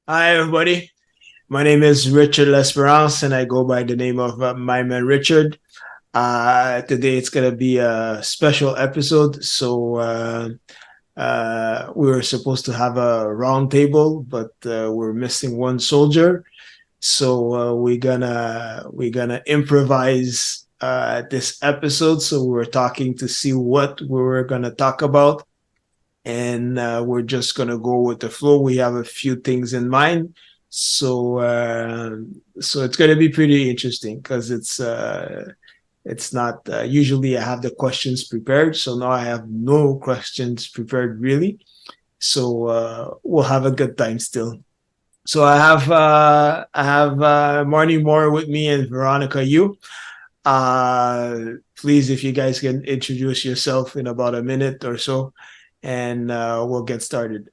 Hi, everybody. My name is Richard.lesperance, and I go by the name of my man Richard. Today it's gonna be a special episode. We were supposed to have a round table, but we're missing one soldier. We're gonna improvise this episode. So we were talking to see what we were gonna talk about, and we're just gonna go with the flow. We have a few things in mind, so it's gonna be pretty interesting because it's not usually I have the questions prepared, so now I have no questions prepared really. So we'll have a good time still. So I have Marnye Moore with me and Veronica Yoo. Please, if you guys can introduce yourself in about a minute or so, and we'll get started.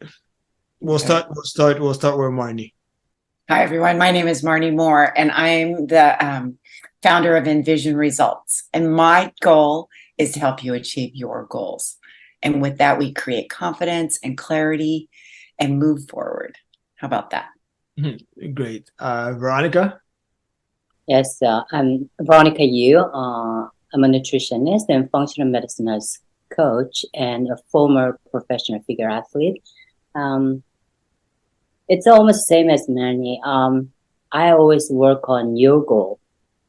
We'll Okay. start. We'll start with Marnye. Hi, everyone. My name is Marnye Moore, and I'm the founder of Envision Results. And my goal is to help you achieve your goals. And with that, we create confidence and clarity and move forward. How about that? Great, Veronica. Yes, I'm Veronica Yoo. I'm a nutritionist and functional medicine nurse coach and a former professional figure athlete. Um, it's almost the same as Manny. I always work on your goal,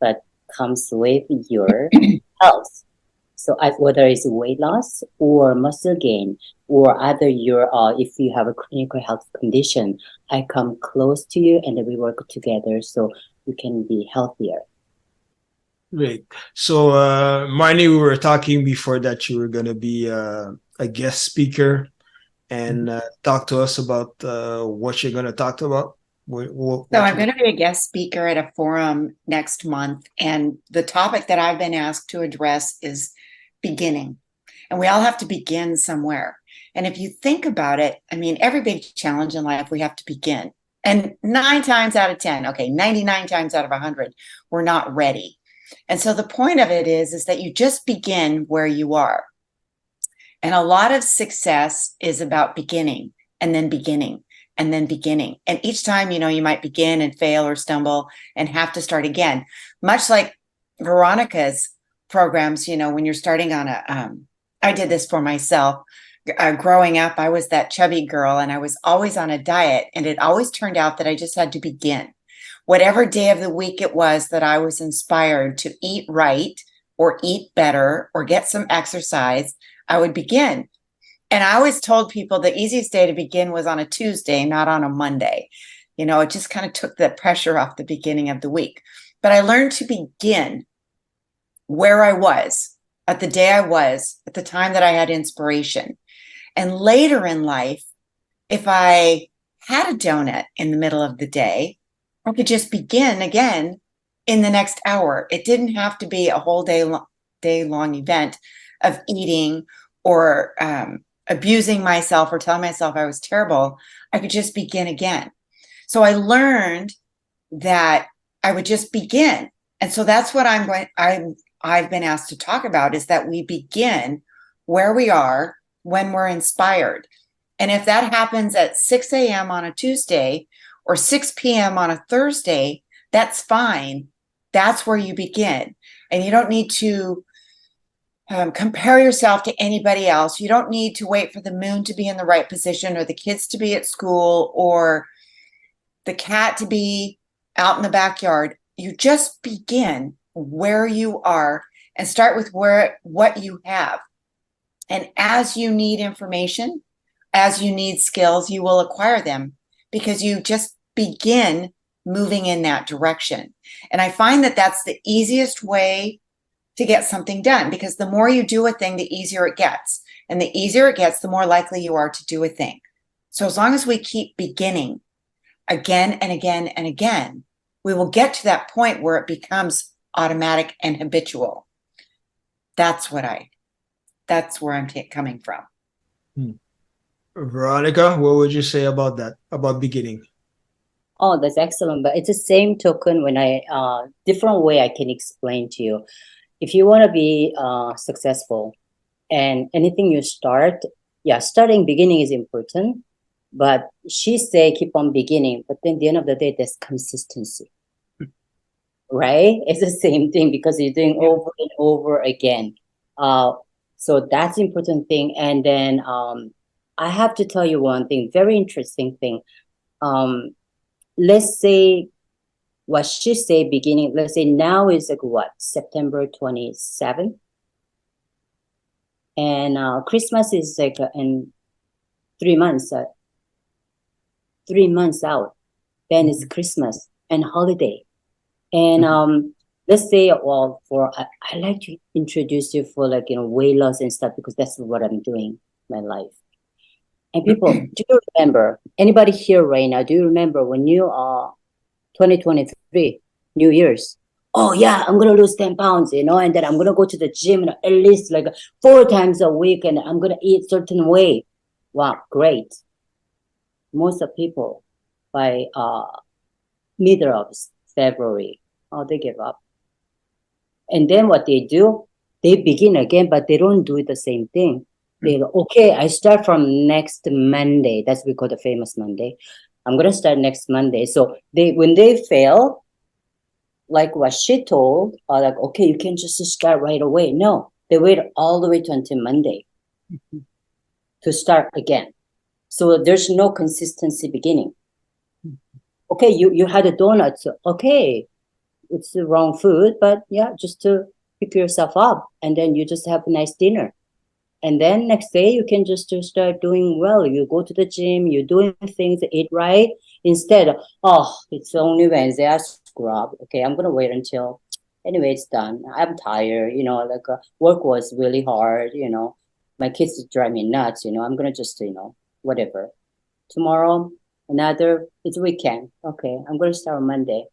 but comes with your health. So whether it's weight loss or muscle gain, or either if you have a clinical health condition, I come close to you and then we work together so you can be healthier. Great. So, Marnye, we were talking before that you were going to be a guest speaker and talk to us about what you're going to talk about. So I'm going to be a guest speaker at a forum next month. And the topic that I've been asked to address is beginning. And we all have to begin somewhere. And if you think about it, I mean, every big challenge in life, we have to begin. And 9 times out of 10, okay, 99 times out of 100, we're not ready. And so the point of it is that you just begin where you are. And a lot of success is about beginning and then beginning and then beginning. And each time, you might begin and fail or stumble and have to start again. Much like Veronica's programs, when you're starting on I did this for myself. Growing up, I was that chubby girl and I was always on a diet. And it always turned out that I just had to begin. Whatever day of the week it was that I was inspired to eat right or eat better or get some exercise, I would begin. And I always told people the easiest day to begin was on a Tuesday, not on a Monday. It just kind of took the pressure off the beginning of the week. But I learned to begin where I was, at the day I was, at the time that I had inspiration. And later in life, if I had a donut in the middle of the day, I could just begin again in the next hour. It didn't have to be a whole day long event of eating or abusing myself or telling myself I was terrible. I could just begin again. So I learned that I would just begin. And so that's what I've been asked to talk about, is that we begin where we are when we're inspired. And if that happens at 6 a.m. on a Tuesday or 6 p.m. on a Thursday, that's fine. That's where you begin. And you don't need to compare yourself to anybody else. You don't need to wait for the moon to be in the right position or the kids to be at school or the cat to be out in the backyard. You just begin where you are and start with what you have. And as you need information, as you need skills, you will acquire them because you just begin moving in that direction. And I find that that's the easiest way to get something done, because the more you do a thing, the easier it gets. And the easier it gets, the more likely you are to do a thing. So as long as we keep beginning again and again and again, we will get to that point where it becomes automatic and habitual. That's where I'm coming from. Veronica, what would you say about that? About beginning? Oh, that's excellent. But it's the same token when different way I can explain to you. If you want to be successful and anything you start, starting beginning is important. But she say keep on beginning, but then at the end of the day, there's consistency, right? It's the same thing because you're doing over and over again. So that's important thing. And then I have to tell you one thing, very interesting thing. Let's say what she say beginning, let's say now is like what, September 27th? And Christmas is like in 3 months, 3 months out. Then it's Christmas and holiday. And let's say, well, I like to introduce you for like, weight loss and stuff because that's what I'm doing in my life. And people, do you remember, anybody here right now, do you remember when you are 2023, New Year's? Oh yeah, I'm going to lose 10 pounds, and then I'm going to go to the gym at least like 4 times a week and I'm going to eat certain way. Wow, great. Most of people by middle of February, they give up. And then what they do, they begin again, but they don't do the same thing. They go, okay, I start from next Monday. That's what we call the famous Monday. I'm going to start next Monday. So when they fail, like what she told, like, okay, you can just start right away. No, they wait all the way to until Monday to start again. So there's no consistency beginning. Okay, you had a donut. So, okay, it's the wrong food, but yeah, just to pick yourself up. And then you just have a nice dinner. And then next day, you can just start doing well. You go to the gym, you're doing things, eat right. Instead of, it's only Wednesday, I scrub. Okay, I'm going to wait until, anyway, it's done. I'm tired, work was really hard, My kids drive me nuts, I'm going to just, whatever. Tomorrow, it's weekend. Okay, I'm going to start on Monday.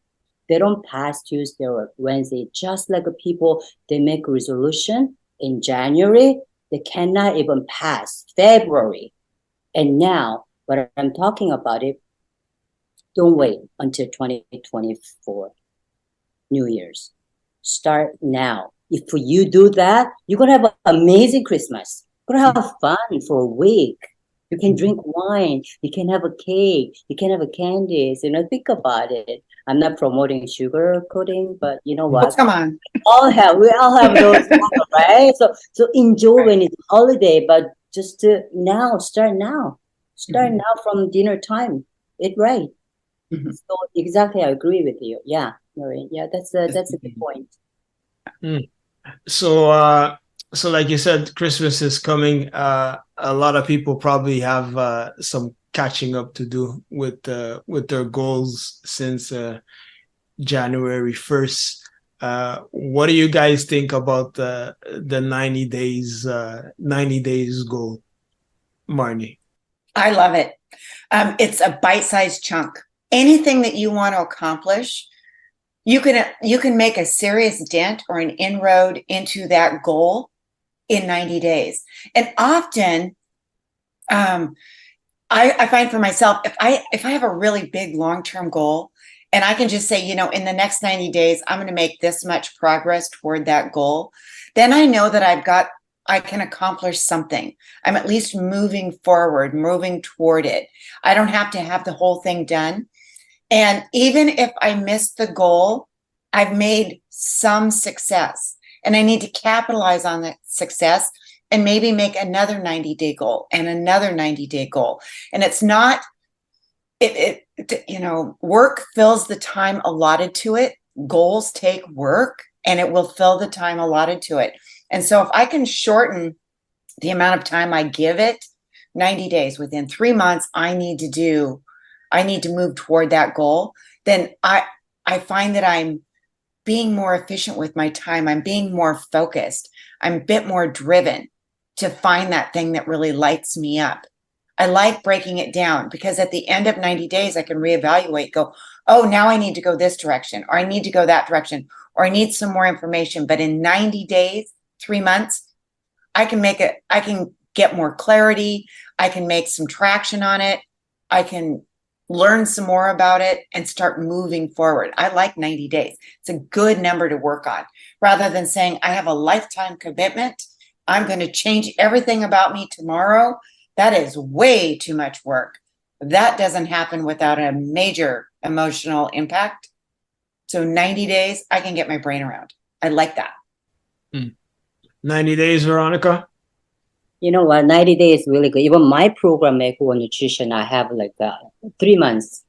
They don't pass Tuesday or Wednesday. Just like people, they make a resolution in January, they cannot even pass February. And now, what I'm talking about it, don't wait until 2024, New Year's. Start now. If you do that, you're going to have an amazing Christmas. You're going to have fun for a week. You can drink wine. You can have a cake. You can have a candies. Think about it. I'm not promoting sugar coating, but you know what? Oh, come on. We all have those, right? So enjoy when it's holiday, but just to start now. Start now from dinner time. Eat right. So exactly, I agree with you. Yeah, Maureen. Yeah, that's a good point. So like you said, Christmas is coming. A lot of people probably have some catching up to do with their goals since January 1st. What do you guys think about the 90 days goal, Marnye? I love it. It's a bite-sized chunk. Anything that you want to accomplish, you can make a serious dent or an inroad into that goal in 90 days. And often, I find for myself, if I have a really big long-term goal and I can just say, in the next 90 days, I'm going to make this much progress toward that goal, then I know that I can accomplish something. I'm at least moving forward, moving toward it. I don't have to have the whole thing done. And even if I miss the goal, I've made some success, and I need to capitalize on that success and maybe make another 90-day goal and another 90-day goal. And it's not, work fills the time allotted to it. Goals take work, and it will fill the time allotted to it. And so if I can shorten the amount of time I give it, 90 days, within 3 months, I need to move toward that goal, then I find that I'm being more efficient with my time. I'm being more focused. I'm a bit more driven to find that thing that really lights me up. I like breaking it down because at the end of 90 days, I can reevaluate, go, oh, now I need to go this direction, or I need to go that direction, or I need some more information. But in 90 days, 3 months, I can get more clarity. I can make some traction on it. I can learn some more about it and start moving forward. I like 90 days. It's a good number to work on rather than saying I have a lifetime commitment. I'm going to change everything about me tomorrow. That is way too much work. that doesn't happen without a major emotional impact. So 90 days, I can get my brain around. I like that. 90 days, Veronica? You know what? 90 days is really good. Even my program, Eco Nutrition, I have like a 3 months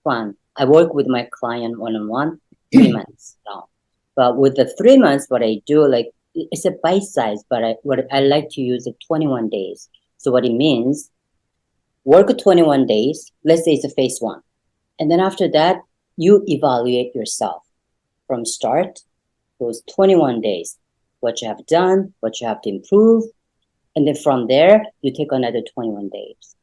plan. I work with my client one-on-one, 3 months now. But with the 3 months, what I do, like, it's a bite size, but what I like to use it 21 days. So what it means, work 21 days. Let's say it's a phase 1. And then after that, you evaluate yourself from start, those 21 days, what you have done, what you have to improve. And then from there, you take another 21 days.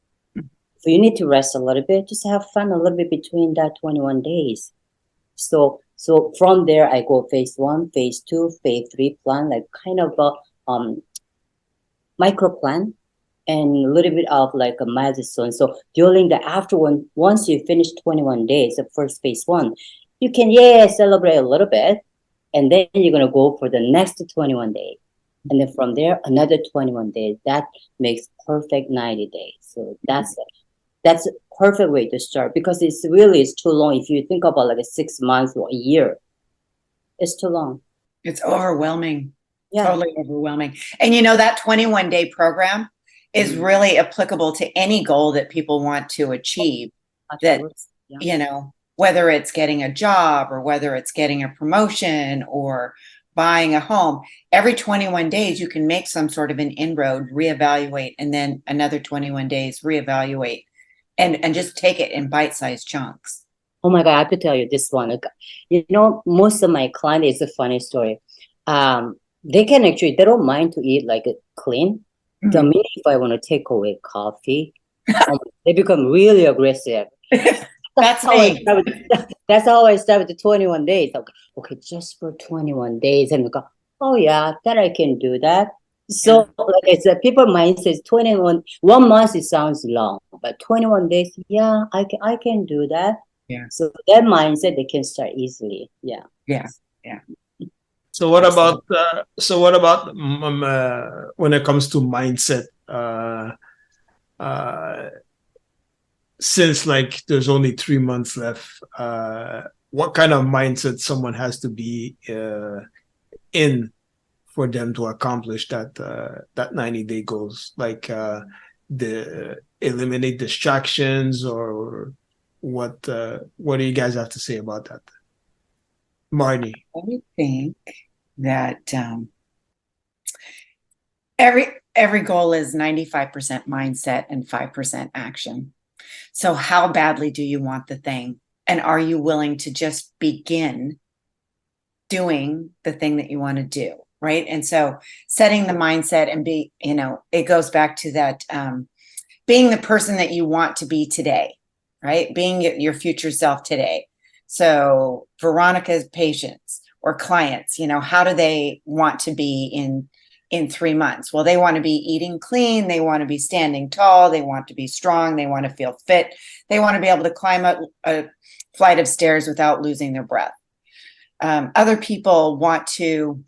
So you need to rest a little bit, just have fun a little bit between that 21 days. So from there, I go phase 1, phase 2, phase 3 plan, like kind of a micro plan and a little bit of like a milestone. So during the after one, once you finish 21 days, the first phase 1, you can, celebrate a little bit. And then you're going to go for the next 21 days. And then from there, another 21 days. That makes perfect 90 days. So that's a perfect way to start, because it's too long. If you think about like a 6 months or a year, it's too long. It's overwhelming. Yeah. Totally overwhelming. And you know, that 21-day program is really applicable to any goal that people want to achieve. Absolutely. That, you know, whether it's getting a job or whether it's getting a promotion or buying a home, every 21 days, you can make some sort of an inroad, reevaluate, and then another 21 days, reevaluate, and just take it in bite-sized chunks. Oh my God, I have to tell you this one. You know, most of my clients, it's a funny story. They don't mind to eat like clean. The minute if I want to take away coffee, they become really aggressive. That's how I start with the 21 days. Okay, just for 21 days. And we go, oh yeah, that I can do that. So like I said, people mindset is 21, 1 month, it sounds long, but 21 days, yeah, I can do that. Yeah. So that mindset, they can start easily. Yeah. Yeah. So what about when it comes to mindset? Since like there's only 3 months left, what kind of mindset someone has to be in for them to accomplish that 90-day goals? Like eliminate distractions, or what do you guys have to say about that? Marnye. I think that every goal is 95% mindset and 5% action. So how badly do you want the thing? And are you willing to just begin doing the thing that you want to do? Right. And so setting the mindset and it goes back to that, being the person that you want to be today, right? Being your future self today. So Veronica's patients or clients, how do they want to be in 3 months? Well, they want to be eating clean. They want to be standing tall. They want to be strong. They want to feel fit. They want to be able to climb up a flight of stairs without losing their breath. Other people want to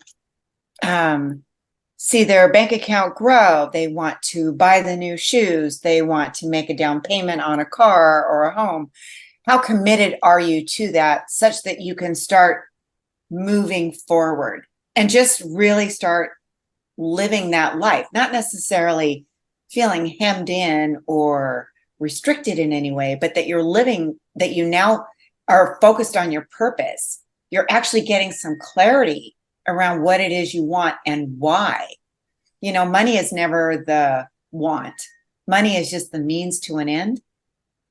see their bank account grow. They want to buy the new shoes. They want to make a down payment on a car or a home. How committed are you to that, such that you can start moving forward and just really start living that life, not necessarily feeling hemmed in or restricted in any way, but that you're living, that you now are focused on your purpose. You're actually getting some clarity around what it is you want and why. Money is never the want. Money is just the means to an end.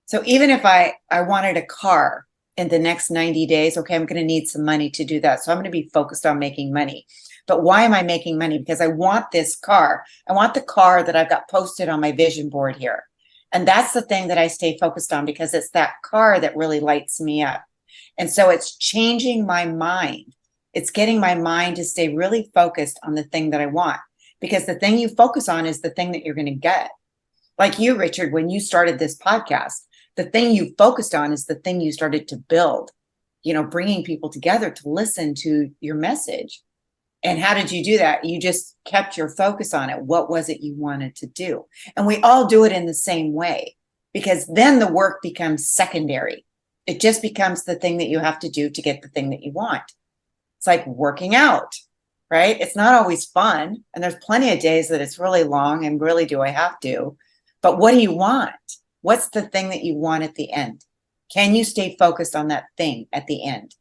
So even if I wanted a car in the next 90 days, okay, I'm going to need some money to do that. So I'm going to be focused on making money. But why am I making money? Because I want this car. I want the car that I've got posted on my vision board here. And that's the thing that I stay focused on, because it's that car that really lights me up. And so it's changing my mind. It's getting my mind to stay really focused on the thing that I want, because the thing you focus on is the thing that you're going to get. Like you, Richard, when you started this podcast, the thing you focused on is the thing you started to build, bringing people together to listen to your message. And how did you do that? You just kept your focus on it. What was it you wanted to do? And we all do it in the same way. because then the work becomes secondary. It just becomes the thing that you have to do to get the thing that you want. It's like working out, right? It's not always fun. And there's plenty of days that it's really long and really do I have to. But what do you want? What's the thing that you want at the end? Can you stay focused on that thing at the end?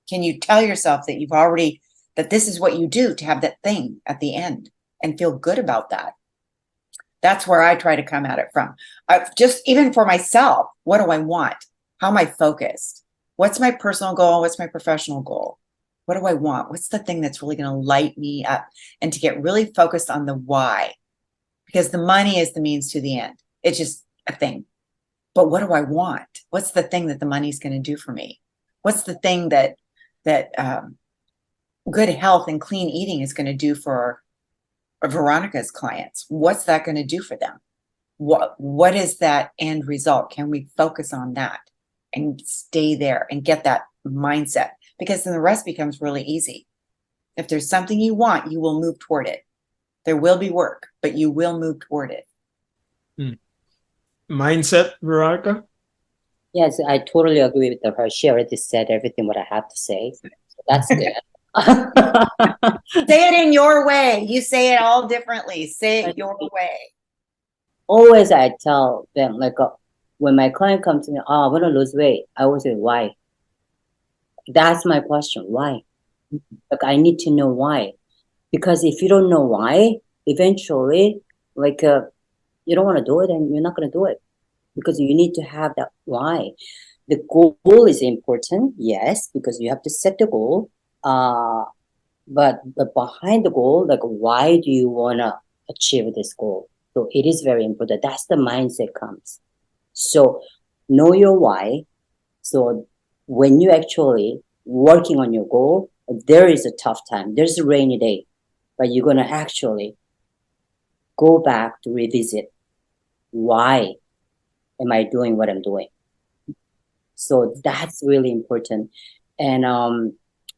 Can you tell yourself that you've already, that this is what you do to have that thing at the end and feel good about that? That's where I try to come at it from. Just even for myself, what do I want? How am I focused? What's my personal goal? What's my professional goal? What do I want? What's the thing that's really going to light me up? And to get really focused on the why, because the money is the means to the end. It's just a thing. But what do I want? What's the thing that the money's going to do for me? What's the thing that good health and clean eating is going to do for Veronica's clients? What's that going to do for them? What is that end result? Can we focus on that and stay there and get that mindset? Because then the rest becomes really easy. If there's something you want, you will move toward it. There will be work, but you will move toward it. Mindset, Veronica? Yes, I totally agree with her. She already said everything what I have to say. So that's good. Say it in your way. You say it all differently. Say it your way. Always I tell them, like, when my client comes to me, oh, I want to lose weight. I always say, why? That's my question. Why? Like, I need to know why. Because if you don't know why, eventually, like, you don't want to do it and you're not going to do it. Because you need to have that why. The goal is important, yes, because you have to set the goal. But behind the goal, like, why do you want to achieve this goal? So it is very important. That's the mindset comes. So know your why. So when you actually working on your goal, there is a tough time. There's a rainy day, but you're going to actually go back to revisit why am I doing what I'm doing? So that's really important. And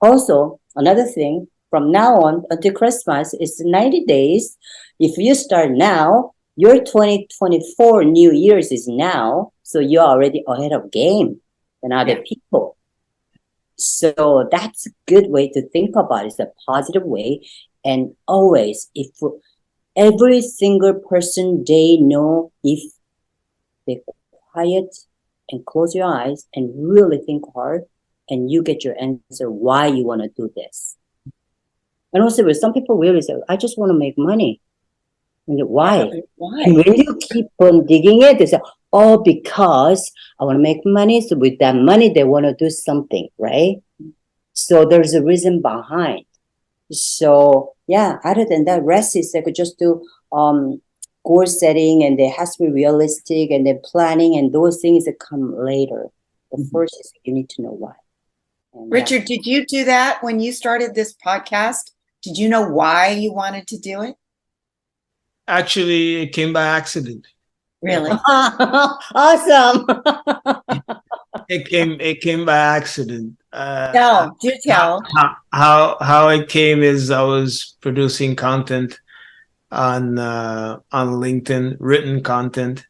also, another thing, from now on until Christmas, it's 90 days. If you start now, your 2024 New Year's is now. So you're already ahead of game than other people. So that's a good way to think about it. It's a positive way. And always, if every single person they know, if they quiet and close your eyes and really think hard, and you get your answer why you want to do this. And also, with some people really say, I just want to make money. And why? And when you keep on digging it, they say, oh, because I want to make money. So with that money, they want to do something, right? So there's a reason behind. So yeah, other than that, rest is like just do goal setting, and it has to be realistic, and then planning, and those things that come later. The first is you need to know why. And Richard, did you do that when you started this podcast? Did you know why you wanted to do it? Actually, it came by accident. Really? Awesome. It came by accident. No, do tell. How it came is I was producing content on LinkedIn, written content,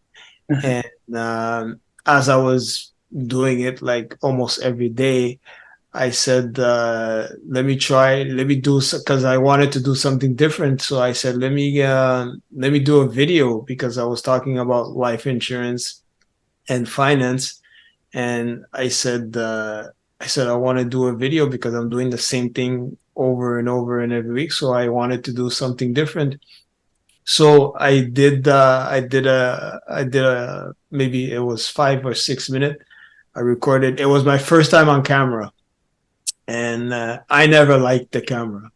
and as I was doing it like almost every day, I said, let me do, because I wanted to do something different. So I said, let me do a video, because I was talking about life insurance and finance. And I said, I want to do a video because I'm doing the same thing over and over and every week. So I wanted to do something different. So I did maybe it was 5 or 6 minutes. I recorded. It was my first time on camera. And I never liked the camera.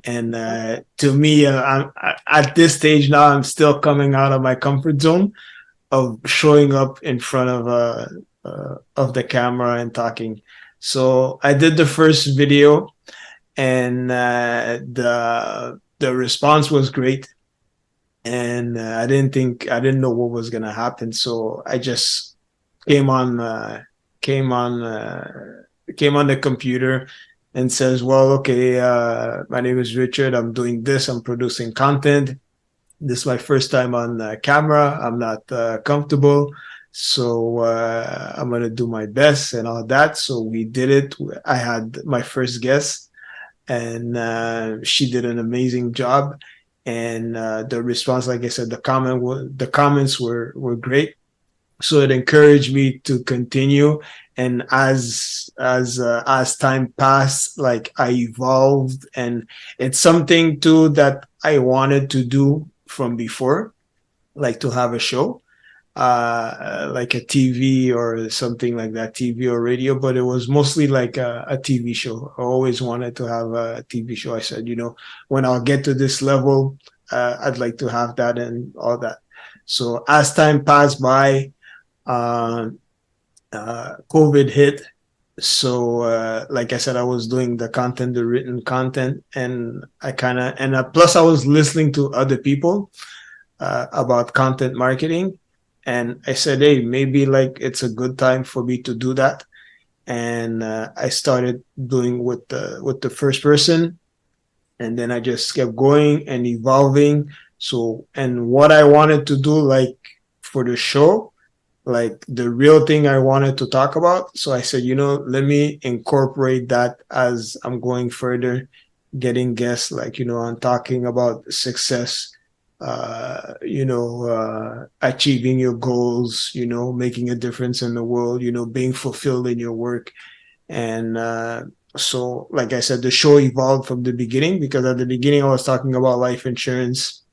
And to me, I'm at this stage now, I'm still coming out of my comfort zone of showing up in front of the camera and talking. So I did the first video, and the response was great. And I didn't know what was gonna happen. So I just came on the computer and says, well, okay, my name is Richard. I'm doing this. I'm producing content. This is my first time on camera. I'm not comfortable. So I'm gonna do my best and all that. So we did it. I had my first guest, and she did an amazing job. And the response, like I said, the comments were great. So it encouraged me to continue. And as time passed, like I evolved, and it's something too that I wanted to do from before, like to have a show, like a TV or something like that, TV or radio, but it was mostly like a TV show. I always wanted to have a TV show. I said, when I'll get to this level, I'd like to have that and all that. So as time passed by, uh, COVID hit. So, like I said, I was doing the content, the written content, and plus I was listening to other people about content marketing. And I said, hey, maybe like it's a good time for me to do that. And I started doing with the first person, and then I just kept going and evolving. So, and what I wanted to do, like for the show, like the real thing I wanted to talk about. So I said, let me incorporate that as I'm going further, getting guests, like, I'm talking about success, achieving your goals, making a difference in the world, being fulfilled in your work. And so, like I said, the show evolved from the beginning, because at the beginning I was talking about life insurance,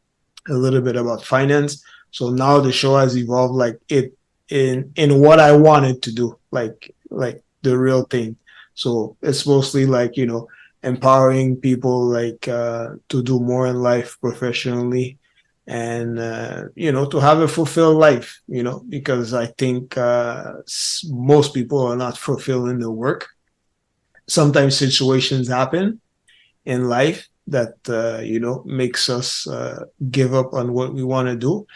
a little bit about finance. So now the show has evolved, like it in what I wanted to do, like the real thing. So it's mostly like, empowering people, like to do more in life professionally, and to have a fulfilled life, because I think most people are not fulfilled in their work. Sometimes situations happen in life that makes us give up on what we want to do.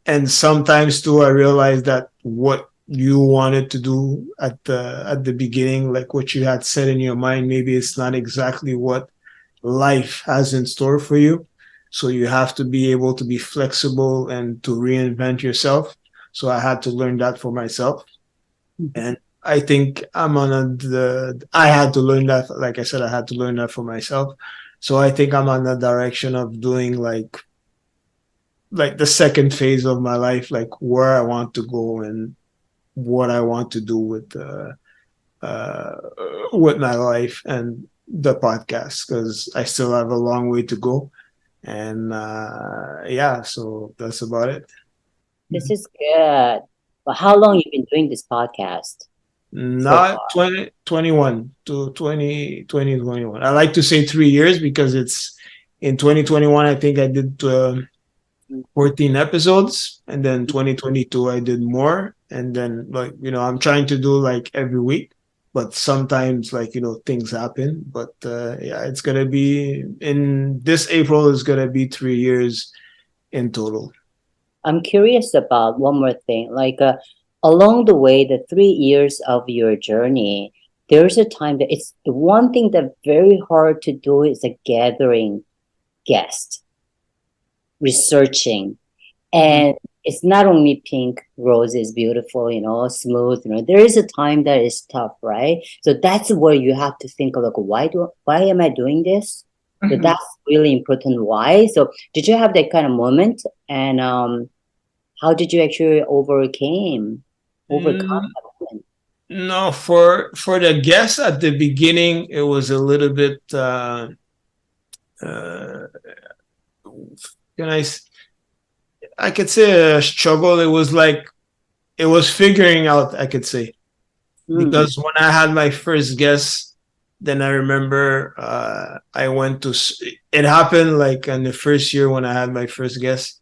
And sometimes too, I realized that what you wanted to do at the beginning, like what you had said in your mind, maybe it's not exactly what life has in store for you. So you have to be able to be flexible and to reinvent yourself. So I had to learn that for myself. And I think I had to learn that. Like I said, I had to learn that for myself. So I think I'm on the direction of doing like the second phase of my life, like where I want to go and what I want to do uh, with my life and the podcast, because I still have a long way to go. And yeah, so that's about it. This is good. Well, how long you been doing this podcast so Not far? 2021 to 2021. I like to say 3 years, because it's in 2021, I think I did 14 episodes, and then 2022 I did more. And then, like, I'm trying to do like every week, but sometimes, like, things happen. But yeah, it's gonna be in this April is gonna be 3 years in total. I'm curious about one more thing. Like along the way, the 3 years of your journey, there's a time that it's the one thing that very hard to do is a gathering guest, researching. And it's not only pink, rose is beautiful, smooth, there is a time that is tough, right? So that's where you have to think of like, why am I doing this? So Mhm. that's really important. Why? So did you have that kind of moment? And how did you actually overcome Mm, that moment? no, for the guests at the beginning, it was a little bit. Uh, can I could say a struggle. It was like it was figuring out, I could say, Mm, because when I had my first guest, then I remember I went to. It happened like in the first year when I had my first guest,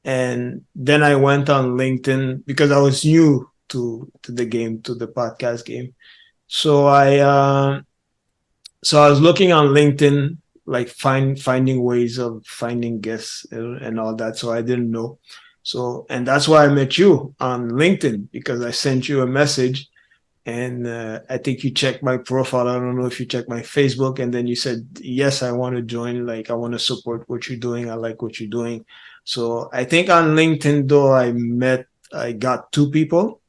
and then I went on LinkedIn because I was new to the game, to the podcast game. So I was looking on LinkedIn, like finding ways of finding guests and all that. So I didn't know. So, and that's why I met you on LinkedIn, because I sent you a message, and I think you checked my profile. I don't know if you checked my Facebook, and then you said, yes, I want to join. Like, I want to support what you're doing. I like what you're doing. So I think on LinkedIn, though, I met I got 2 people.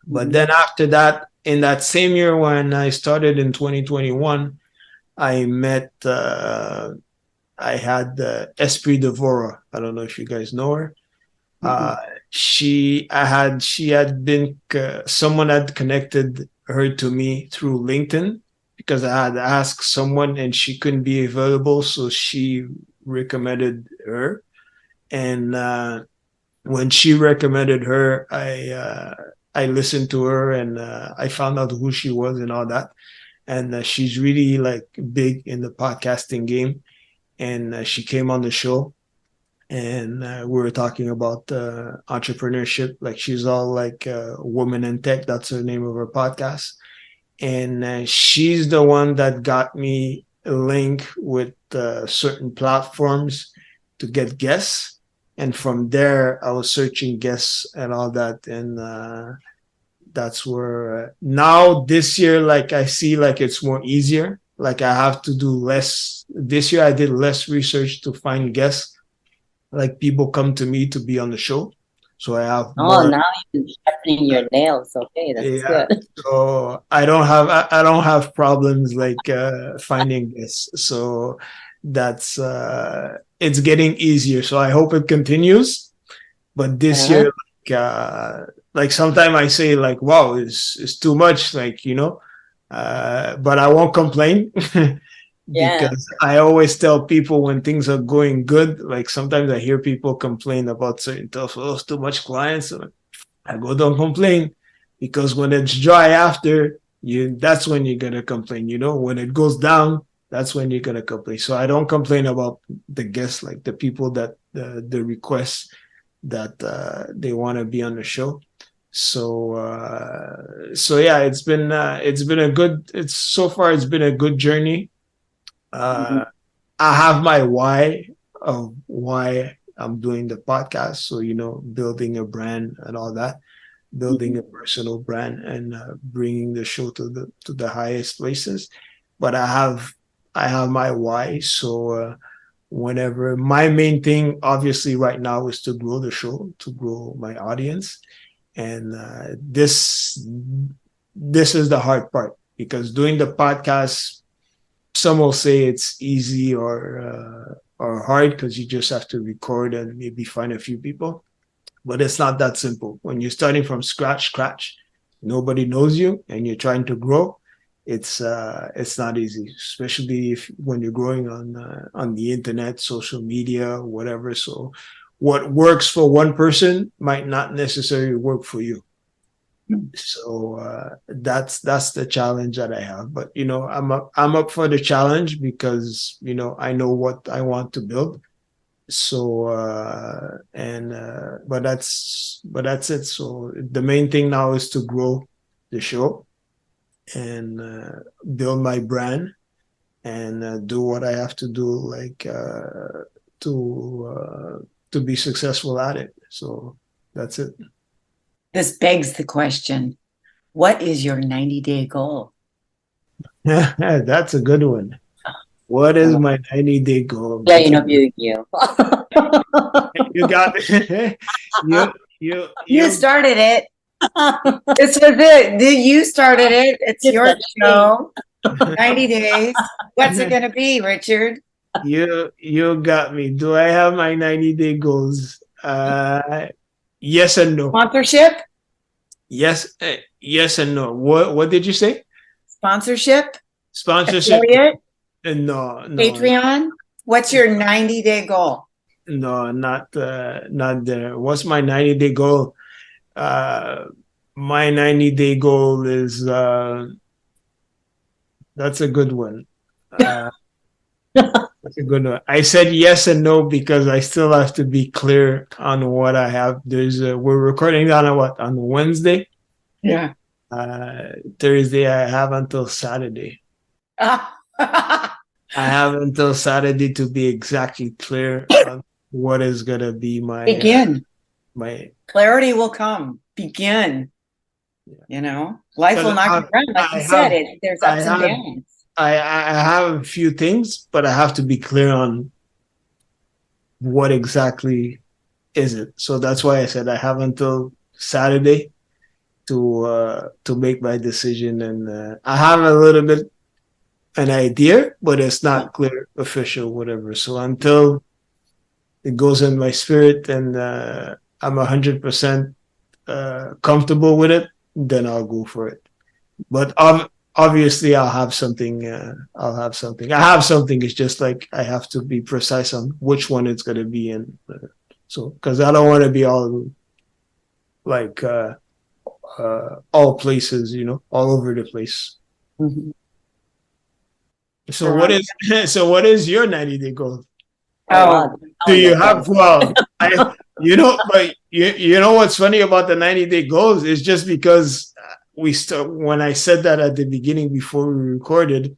But then after that, in that same year when I started in 2021, I met, I had Esprit Devora. I don't know if you guys know her. Uh, she had been, someone had connected her to me through LinkedIn because I had asked someone and she couldn't be available. So she recommended her. And when she recommended her, I listened to her and I found out who she was and all that. And she's really like big in the podcasting game. And she came on the show and we were talking about entrepreneurship. Like she's all like Woman in Tech. That's the name of her podcast. And she's the one that got me a link with certain platforms to get guests. And from there, I was searching guests and all that. And that's where now this year, like I see like it's more easier. Like I have to do less. This year, I did less research to find guests. Like people come to me to be on the show. So I have more. Now you're sharpening your nails. Okay, that's good. So I don't have problems like finding guests. So that's it's getting easier. So I hope it continues. But this year, like sometimes I say like, wow, it's too much, like, you know, but I won't complain because I always tell people when things are going good, like sometimes I hear people complain about certain stuff. Oh, it's too much clients. I go, don't complain, because when it's dry after that's when you're going to complain, you know, when it goes down, that's when you're going to complain. So I don't complain about the guests, like the people that the requests that they want to be on the show. So yeah, it's been a good, so far it's been a good journey. I have my why of why I'm doing the podcast. So, you know, building a brand and all that, building a personal brand and bringing the show to the highest places. But I have my why. So whenever, my main thing obviously right now is to grow the show, to grow my audience. And this is the hard part, because doing the podcast, some will say it's easy or hard because you just have to record and maybe find a few people. But it's not that simple. When you're starting from scratch, nobody knows you and you're trying to grow, it's not easy, especially when you're growing on the internet, social media, whatever. So what works for one person might not necessarily work for you. So that's the challenge that I have. But you know, I'm up for the challenge because, you know, I know what I want to build. So but that's it. So the main thing now is to grow the show and build my brand and do what I have to do, like to be successful at it. So that's it. This begs the question, what is your 90-day goal? That's a good one. What is my 90-day goal? Yeah, interviewing you. You got it. You started it. This was it. You started it. It's your show. 90 days. What's it going to be, Richard? You got me. Do I have my 90-day goals? Yes and no. Sponsorship? Yes, yes and no. What did you say? Sponsorship? Affiliate? No. Patreon? What's your 90-day goal? No, not there. What's my 90-day goal? My 90-day goal is that's a good one. That's a good one. I said yes and no because I still have to be clear on what I have. We're recording on Wednesday. Yeah. Thursday I have until Saturday. I have until Saturday to be exactly clear on what is gonna be my begin. My clarity will come. Begin. Yeah. You know, life will not be run, like you said. There's ups and downs. I have a few things, but I have to be clear on what exactly is it. So that's why I said I have until Saturday to make my decision, and I have a little bit an idea, but it's not clear, official, whatever. So until it goes in my spirit and I'm 100% comfortable with it, then I'll go for it. But obviously, I'll have something. I'll have something. I have something. It's just like I have to be precise on which one it's going to be in. So, because I don't want to be all like all places, you know, all over the place. Mm-hmm. So what is so what is your 90-day goal? Oh, Do you have but you know what's funny about the 90-day goals is just because when I said that at the beginning before we recorded,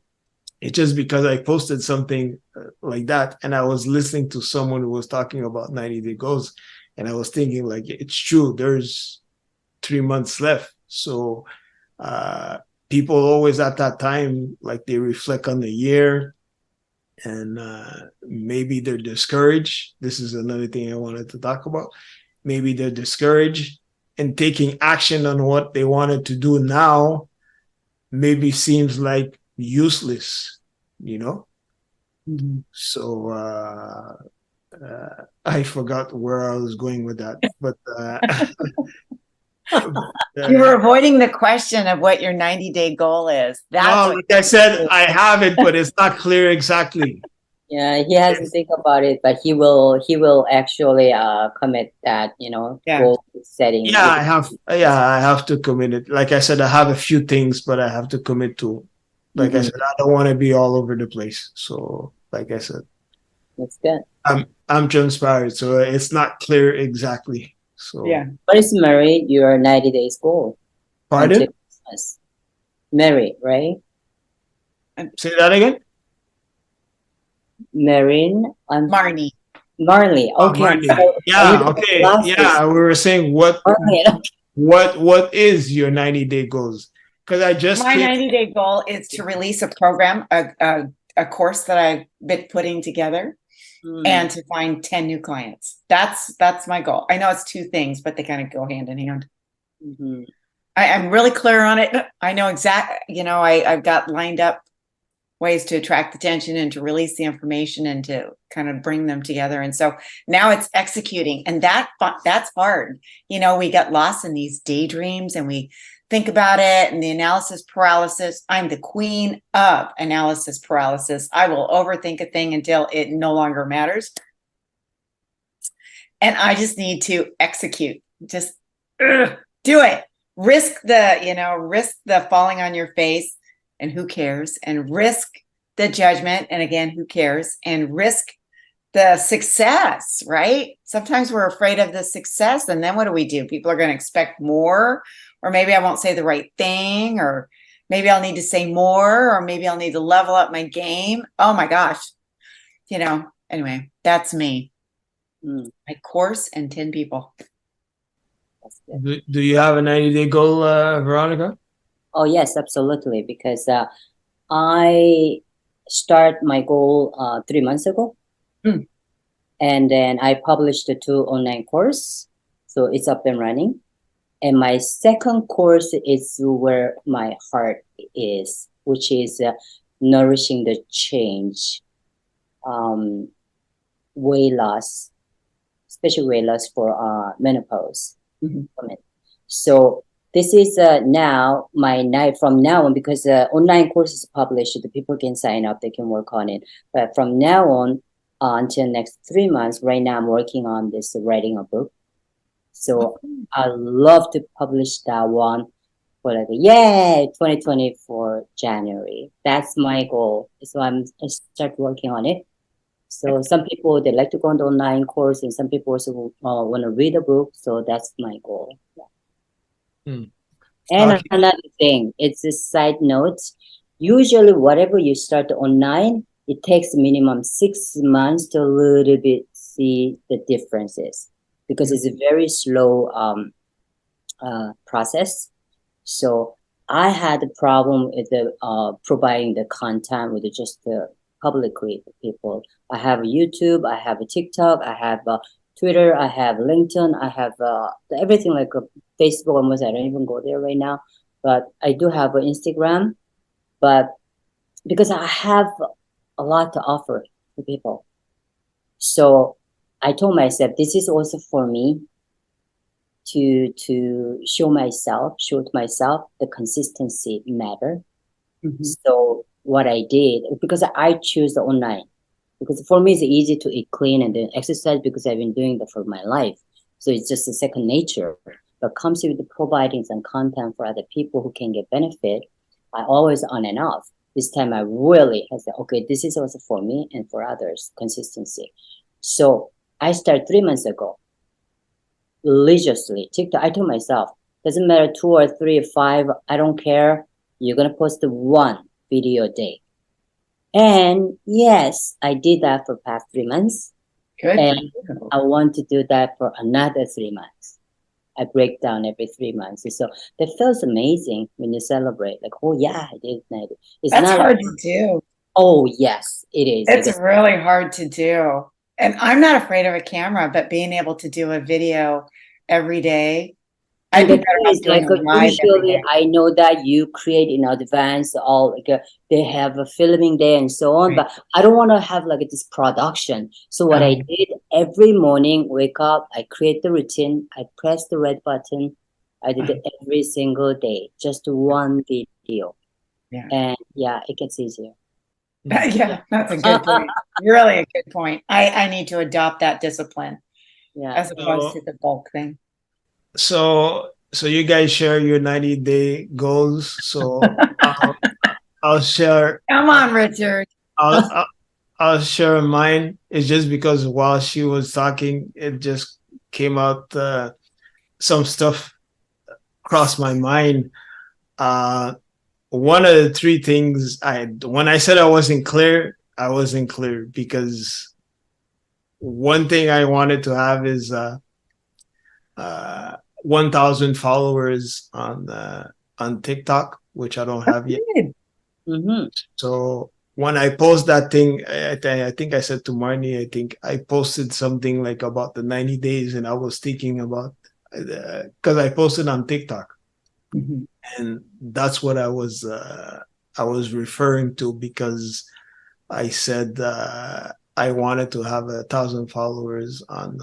it's just because I posted something like that and I was listening to someone who was talking about 90-day goals and I was thinking like it's true, there's 3 months left. So people always at that time, like they reflect on the year and maybe they're discouraged. This is another thing I wanted to talk about. Maybe they're discouraged and taking action on what they wanted to do now maybe seems like useless, you know? mm-hmm. So I forgot where I was going with that, but You were avoiding the question of what your 90-day goal is. No, like I said, I have it, but it's not clear exactly. Yeah, he has to think about it, but he will actually commit that, you know, goal setting. Yeah, I have to commit it. Like I said, I have a few things, but I have to commit to. Like I said, I don't want to be all over the place. So, like I said, that's good. I'm transparent, so it's not clear exactly. So What is married? Your 90 days goal. Pardon? Married, right? Say that again. Marine. Marnye. Marnye. Okay. Marnye. Yeah. Okay. Yeah. We were saying what is your 90-day goals? Because I just my 90-day goal is to release a program, a course that I've been putting together, and to find 10 new clients. That's my goal. I know it's two things, but they kind of go hand in hand. Mm-hmm. I'm really clear on it. I know exactly. You know, I've got lined up ways to attract attention and to release the information and to kind of bring them together. And so now it's executing, and that's hard. You know, we get lost in these daydreams and we think about it and the analysis paralysis. I'm the queen of analysis paralysis. I will overthink a thing until it no longer matters. And I just need to execute. Just do it. Risk the falling on your face. And who cares? And risk the judgment. And again, who cares? And risk the success, right? Sometimes we're afraid of the success. And then what do? People are going to expect more, or maybe I won't say the right thing, or maybe I'll need to say more, or maybe I'll need to level up my game. Oh my gosh. You know, anyway, that's me. My course and 10 people. Do you have a 90-day goal, Veronica? Oh, yes, absolutely. Because I start my goal 3 months ago. And then I published the 2 online course. So it's up and running. And my second course is where my heart is, which is nourishing the change, weight loss, especially weight loss for menopause women. So this is now my night from now on, because online course is published, the people can sign up, they can work on it. But from now on until next 3 months, right now I'm working on this, writing a book. So I love to publish that one for 2024 January. That's my goal. So I start working on it. So some people, they like to go on the online course, and some people also want to read a book. So that's my goal. And another thing, it's a side note. Usually whatever you start online, it takes minimum 6 months to a little bit see the differences, because it's a very slow process. So I had a problem with the providing the content with just the publicly people. I have a YouTube, I have a TikTok, I have Twitter, I have LinkedIn, I have everything like Facebook. Almost I don't even go there right now, but I do have Instagram. But because I have a lot to offer to people, so I told myself this is also for me to show to myself the consistency matter. Mhm. So what I did, because I choose the online, because for me it's easy to eat clean and then exercise because I've been doing that for my life. So it's just a second nature. But comes with providing some content for other people who can get benefit, I always on and off. This time I really have said, okay, this is also for me and for others, consistency. So I started 3 months ago, religiously. TikTok, I told myself, doesn't matter 2 or 3 or 5, I don't care. You're gonna post one video a day. And yes, I did that for past 3 months. Good. And I want to do that for another 3 months. I break down every 3 months. So that feels amazing when you celebrate. Like, oh yeah, I did. It's That's not hard like, to do. oh yes, it is. It's really hard to do. And I'm not afraid of a camera, but being able to do a video every day, I'd And be the better thing off is, doing like a live every usually, day. I know that you create in advance, all like they have a filming day and so on. Right. But I don't want to have like this production. So what I did every morning, wake up, I create the routine, I press the red button, I did it every single day, just one video, Yeah. and yeah, it gets easier. Yeah, that's a good point. Really a good point. I need to adopt that discipline Yeah. as opposed to the bulk thing. So you guys share your 90-day goals. So I'll share. Come on, Richard. I'll share mine. It's just because while she was talking, it just came out. Some stuff crossed my mind. One of the three things when I said I wasn't clear because one thing I wanted to have is 1,000 followers on TikTok, which I don't have yet. Mm-hmm. So when I post that thing, I think I said to Marnye, I think I posted something like about the 90 days, and I was thinking about because I posted on TikTok, Mhm. and that's what I was referring to, because I said I wanted to have 1,000 followers on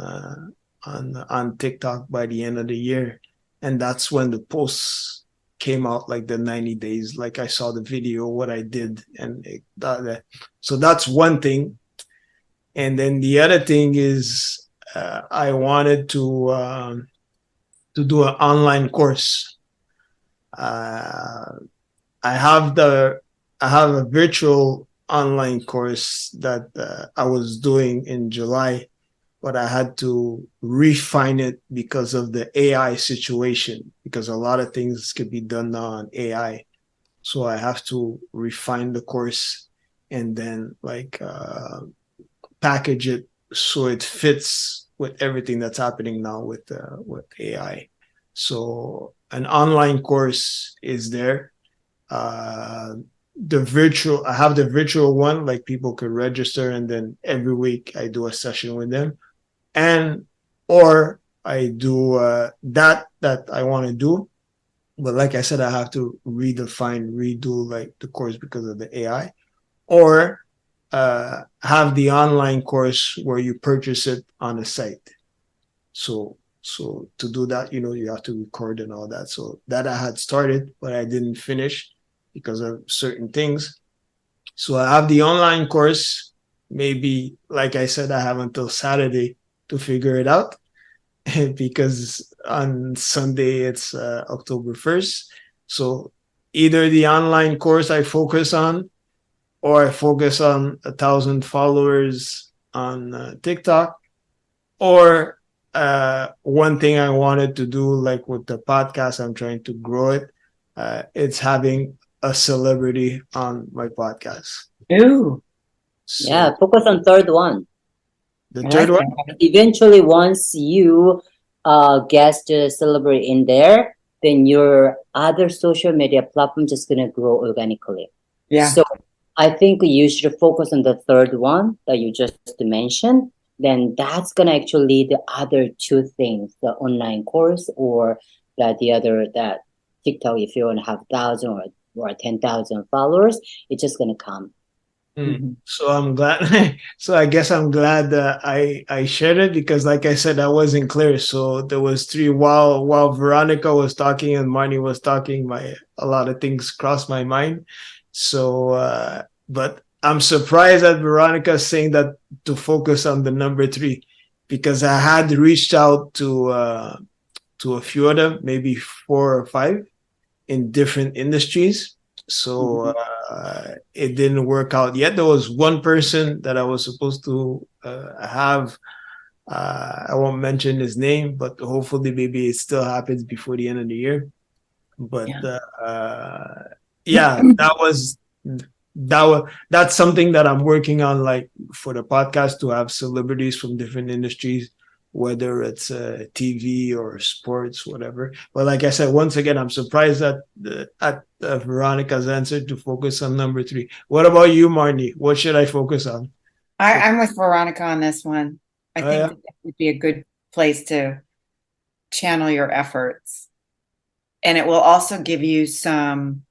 TikTok by the end of the year, and that's when the posts came out, like the 90 days. Like I saw the video, what I did, and so that's one thing. And then the other thing is I wanted to do an online course. I have a virtual online course that I was doing in July, but I had to refine it because of the AI situation, because a lot of things could be done now on AI. So I have to refine the course and then package it so it fits with everything that's happening now with AI. So an online course is there. I have the virtual one, like people could register, and then every week I do a session with them, or I do that I want to do, but like I said, I have to redo like the course because of the AI, or have the online course where you purchase it on the site. So to do that, you have to record and all that. So that I had started, but I didn't finish because of certain things. So I have the online course. Maybe, like I said, I have until Saturday to figure it out because on Sunday it's October 1st. So either the online course I focus on, or I focus on 1,000 followers on TikTok, or one thing I wanted to do, like with the podcast, I'm trying to grow it. It's having a celebrity on my podcast. Ooh. So Yeah, focus on third one. the I third like one, that. Eventually, once you guest celebrity in there, then your other social media platform just gonna grow organically. Yeah. So I think you should focus on the third one that you just mentioned. then that's gonna actually lead the other two things, the online course or the other that TikTok. If you want to have 1,000 or 10,000 followers, it's just gonna come. So I'm glad. So I guess I'm glad that I shared it, because, like I said, I wasn't clear. So there was three while Veronica was talking and Marnye was talking. A lot of things crossed my mind. So, but I'm surprised that Veronica is saying that to focus on the number three, because I had reached out to a few of them, maybe 4 or 5 in different industries. So it didn't work out yet. There was one person that I was supposed to have. I won't mention his name, but hopefully maybe it still happens before the end of the year. But yeah, that's something that I'm working on, like for the podcast, to have celebrities from different industries, whether it's TV or sports, whatever. But like I said, once again, I'm surprised at Veronica's answer to focus on number three. What about you, Marnye? What should I focus on? I'm with Veronica on this one. I think yeah. that would be a good place to channel your efforts. And it will also give you some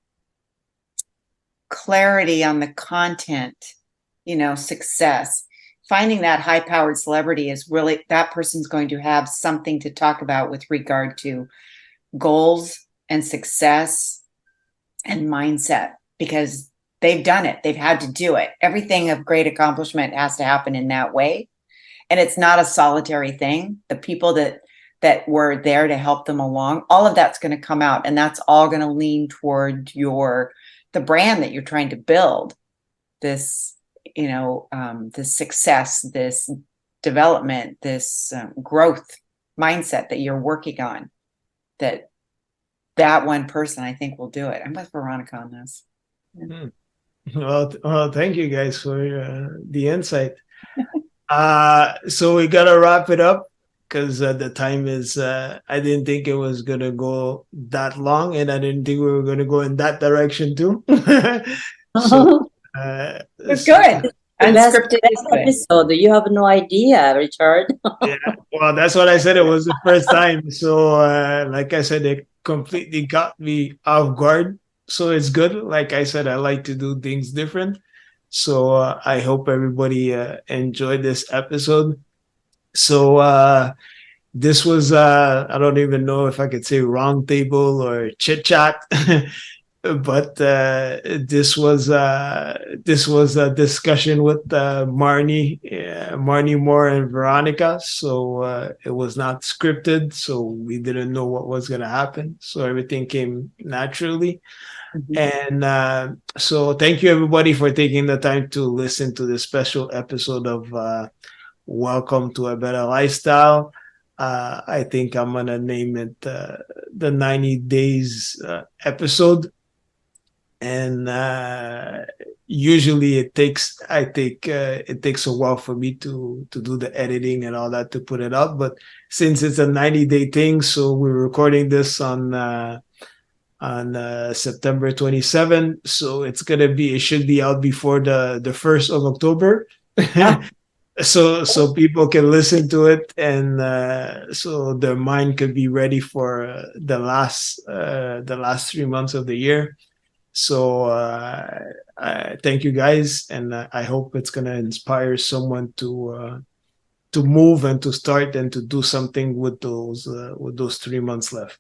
clarity on the content, success. Finding that high-powered celebrity is really, that person's going to have something to talk about with regard to goals and success and mindset, because they've done it. They've had to do it. Everything of great accomplishment has to happen in that way. And it's not a solitary thing. The people that were there to help them along, all of that's going to come out, and that's all going to lean toward the brand that you're trying to build. This, this success, this development, this growth mindset that you're working on. That one person, I think, will do it. I'm with Veronica on this. Well, thank you guys for the insight. So we gotta wrap it up, because the time is. I didn't think it was gonna go that long, and I didn't think we were gonna go in that direction too. So it's good. Unscripted episode. You have no idea, Richard. Yeah, well, that's what I said. It was the first time. So, like I said, it completely got me off guard. So it's good. Like I said, I like to do things different. So I hope everybody enjoyed this episode. So this was, I don't even know if I could say round table or chit chat. But this was a discussion with Marnye Moore and Veronica. So it was not scripted, so we didn't know what was going to happen. So everything came naturally. And so thank you, everybody, for taking the time to listen to this special episode of Welcome to a Better Lifestyle. I think I'm going to name it the 90 Days episode. And usually it takes a while for me to do the editing and all that to put it up. But since it's a 90-day thing, so we're recording this on September 27. So it should be out before the 1st of October. So people can listen to it, and so their mind could be ready for the last 3 months of the year. So thank you guys, and I hope it's gonna inspire someone to move and to start and to do something with those 3 months left.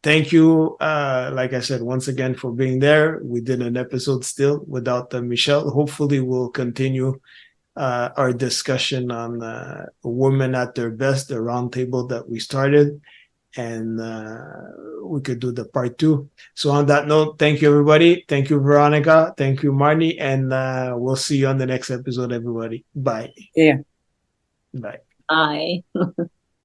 Thank you, like I said, once again, for being there. We did an episode still without Michelle. Hopefully we'll continue our discussion on women at their best, the roundtable that we started, and we could do the part 2. So on that note, thank you, everybody. Thank you, Veronica. Thank you, Marnye. And we'll see you on the next episode, everybody. Bye. Yeah. Bye. Bye.